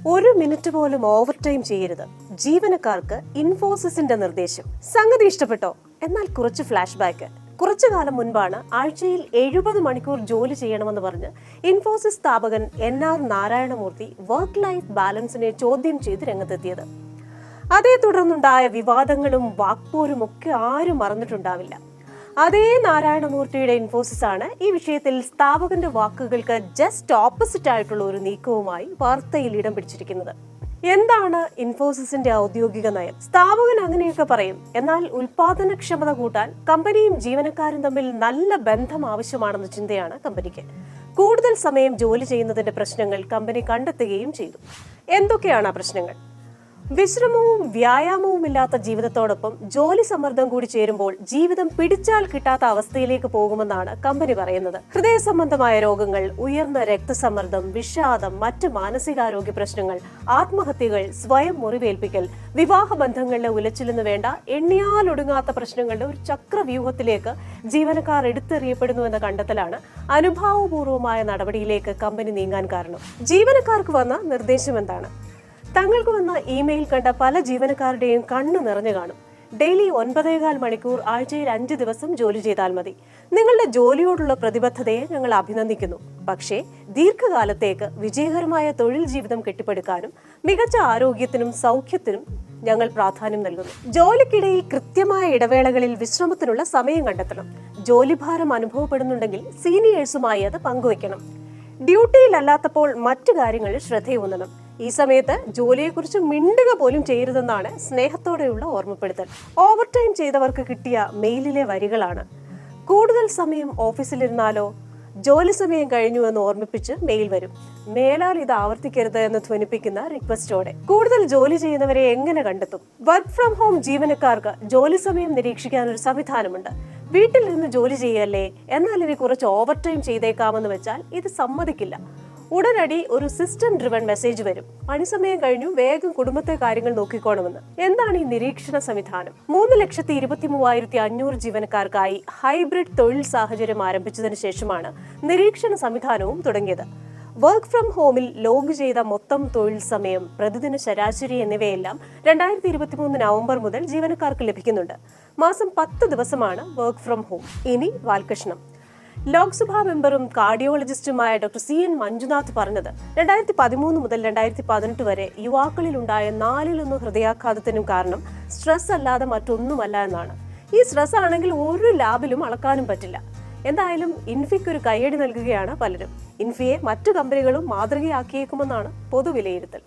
ഒരു മിനിറ്റ് പോലും over time ചെയ്യരുത്. ജീവനക്കാർക്ക് ഇൻഫോസിസിന്റെ നിർദ്ദേശം. സംഗതി ഇഷ്ടപ്പെട്ടോ? എന്നാൽ കുറച്ച് ഫ്ലാഷ് ബാക്ക്. കുറച്ചു കാലം മുൻപാണ് ആഴ്ചയിൽ 70 മണിക്കൂർ ജോലി ചെയ്യണമെന്ന് പറഞ്ഞ് ഇൻഫോസിസ് സ്ഥാപകൻ NR നാരായണമൂർത്തി വർക്ക് ലൈഫ് ബാലൻസിനെ ചോദ്യം ചെയ്ത് രംഗത്തെത്തിയത്. അതേ തുടർന്നുണ്ടായ വിവാദങ്ങളും വാക്പോരും ഒക്കെ ആരും മറന്നിട്ടുണ്ടാവില്ല. അതേ നാരായണമൂർത്തിയുടെ ഇൻഫോസിസ് ആണ് ഈ വിഷയത്തിൽ സ്ഥാപകന്റെ വാക്കുകൾക്ക് ജസ്റ്റ് ഓപ്പോസിറ്റ് ആയിട്ടുള്ള ഒരു നീക്കവുമായി വാർത്തയിൽ ഇടം പിടിച്ചിരിക്കുന്നത്. എന്താണ് ഇൻഫോസിസിന്റെ ഔദ്യോഗിക നയം? സ്ഥാപകൻ അങ്ങനെയൊക്കെ പറയും. എന്നാൽ ഉൽപാദനക്ഷമത കൂട്ടാൻ കമ്പനിയും ജീവനക്കാരും തമ്മിൽ നല്ല ബന്ധം ആവശ്യമാണെന്ന ചിന്തയാണ് കമ്പനിക്ക്. കൂടുതൽ സമയം ജോലി ചെയ്യുന്നതിന്റെ പ്രശ്നങ്ങൾ കമ്പനി കണ്ടെത്തുകയും ചെയ്തു. എന്തൊക്കെയാണ് ആ പ്രശ്നങ്ങൾ? വിശ്രമവും വ്യായാമവും ഇല്ലാത്ത ജീവിതത്തോടൊപ്പം ജോലി സമ്മർദ്ദം കൂടി ചേരുമ്പോൾ ജീവിതം പിടിച്ചാൽ കിട്ടാത്ത അവസ്ഥയിലേക്ക് പോകുമെന്നാണ് കമ്പനി പറയുന്നത്. ഹൃദയ സംബന്ധമായ രോഗങ്ങൾ, ഉയർന്ന രക്തസമ്മർദ്ദം, വിഷാദം, മറ്റ് മാനസികാരോഗ്യ പ്രശ്നങ്ങൾ, ആത്മഹത്യകൾ, സ്വയം മുറിവേൽപ്പിക്കൽ, വിവാഹ ബന്ധങ്ങളിലെ ഉലച്ചിലെന്ന് വേണ്ട എണ്ണിയാലൊടുങ്ങാത്ത പ്രശ്നങ്ങളുടെ ഒരു ചക്രവ്യൂഹത്തിലേക്ക് ജീവനക്കാർ എടുത്തെറിയപ്പെടുന്നുവെന്ന കണ്ടെത്തലാണ് അനുഭാവപൂർവമായ നടപടിയിലേക്ക് കമ്പനി നീങ്ങാൻ കാരണം. ജീവനക്കാർക്ക് വന്ന നിർദ്ദേശം എന്താണ്? തങ്ങൾക്ക് വന്ന ഇമെയിൽ കണ്ട പല ജീവനക്കാരുടെയും കണ്ണു നിറഞ്ഞു കാണും. ഡെയിലി 9.25 മണിക്കൂർ, ആഴ്ചയിൽ 5 ദിവസം ജോലി ചെയ്താൽ മതി. നിങ്ങളുടെ ജോലിയോടുള്ള പ്രതിബദ്ധതയെ ഞങ്ങൾ അഭിനന്ദിക്കുന്നു. പക്ഷേ ദീർഘകാലത്തേക്ക് വിജയകരമായ തൊഴിൽ ജീവിതം കെട്ടിപ്പടുക്കാനും മികച്ച ആരോഗ്യത്തിനും സൗഖ്യത്തിനും ഞങ്ങൾ പ്രാധാന്യം നൽകുന്നു. ജോലിക്കിടയിൽ കൃത്യമായ ഇടവേളകളിൽ വിശ്രമത്തിനുള്ള സമയം കണ്ടെത്തണം. ജോലിഭാരം അനുഭവപ്പെടുന്നുണ്ടെങ്കിൽ സീനിയേഴ്സുമായി അത് പങ്കുവയ്ക്കണം. ഡ്യൂട്ടിയിലല്ലാത്തപ്പോൾ മറ്റു കാര്യങ്ങളിൽ ശ്രദ്ധയൂന്നണം. ഈ സമയത്ത് ജോലിയെക്കുറിച്ച് മിണ്ടുക പോലും ചെയ്യരുതെന്നാണ് സ്നേഹത്തോടെയുള്ള ഓർമ്മപ്പെടുത്തൽ. ഓവർ ടൈം ചെയ്തവർക്ക് കിട്ടിയ മെയിലിലെ വരികളാണ്: കൂടുതൽ സമയം ഓഫീസിലിരുന്നാലോ, ജോലി സമയം കഴിഞ്ഞു എന്ന് ഓർമ്മിപ്പിച്ച് മെയിൽ വരും. മേലാൽ ഇത് ആവർത്തിക്കരുത് എന്ന് ധ്വനിപ്പിക്കുന്ന റിക്വസ്റ്റോടെ. കൂടുതൽ ജോലി ചെയ്യുന്നവരെ എങ്ങനെ കണ്ടെത്തും? വർക്ക് ഫ്രം ഹോം ജീവനക്കാർക്ക് ജോലി സമയം നിരീക്ഷിക്കാൻ ഒരു സംവിധാനമുണ്ട്. വീട്ടിൽ നിന്ന് ജോലി ചെയ്യല്ലേ, എന്നാൽ ഇനി കുറച്ച് ഓവർ ടൈം ചെയ്തേക്കാമെന്ന് വെച്ചാൽ ഇത് സമ്മതിക്കില്ല. ഉടനടി ഒരു സിസ്റ്റം ഡ്രിവൺ മെസ്സേജ് വരും: പണിസമയം കഴിഞ്ഞു, വേഗം കുടുംബത്തെ കാര്യങ്ങൾ നോക്കിക്കോണമെന്ന്. എന്താണ് ഈ നിരീക്ഷണ സംവിധാനം? 3,23,500 ജീവനക്കാർക്കായി ഹൈബ്രിഡ് തൊഴിൽ സാഹചര്യം ആരംഭിച്ചതിന് ശേഷമാണ് നിരീക്ഷണ സംവിധാനവും തുടങ്ങിയത്. വർക്ക് ഫ്രം ഹോമിൽ ലോഗ് ചെയ്ത മൊത്തം തൊഴിൽ സമയം, പ്രതിദിന ശരാശരി എന്നിവയെല്ലാം 2023 നവംബർ മുതൽ ജീവനക്കാർക്ക് ലഭിക്കുന്നുണ്ട്. മാസം 10 ദിവസമാണ് വർക്ക് ഫ്രം ഹോം. ഇനി വാൽകൃഷ്ണം. ലോക്സഭാ മെമ്പറും കാർഡിയോളജിസ്റ്റുമായ ഡോക്ടർ CN മഞ്ജുനാഥ് പറഞ്ഞത് 2013 മുതൽ 2018 വരെ യുവാക്കളിലുണ്ടായ 4-1 ഹൃദയാഘാതത്തിനും കാരണം സ്ട്രെസ് അല്ലാതെ മറ്റൊന്നുമല്ല എന്നാണ്. ഈ സ്ട്രെസ് ആണെങ്കിൽ ഒരു ലാബിലും അളക്കാനും പറ്റില്ല. എന്തായാലും ഇൻഫിക്ക് ഒരു കയ്യടി നൽകുകയാണ് പലരും. ഇൻഫിയെ മറ്റു കമ്പനികളും മാതൃകയാക്കിയേക്കുമെന്നാണ് പൊതുവിലയിരുത്തൽ.